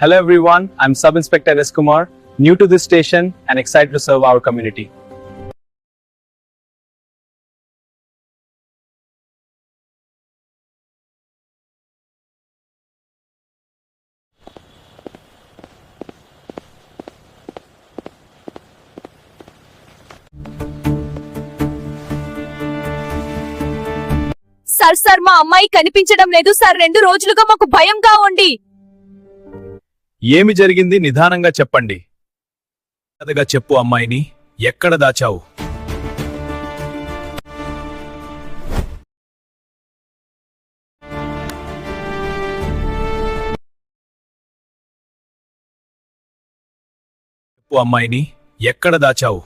Hello everyone, I'm Sub Inspector S. Kumar, new to this station and excited to serve our community. Sir మా అమ్మాయి కనిపించడం లేదు sir. 2 రోజులుగా మాకు భయంగా ఉంది. ఏమి జరిగింది నిదానంగా చెప్పండి. అదగా చెప్పు, అమ్మాయిని ఎక్కడ దాచావు? చెప్పు, అమ్మాయిని ఎక్కడ దాచావు?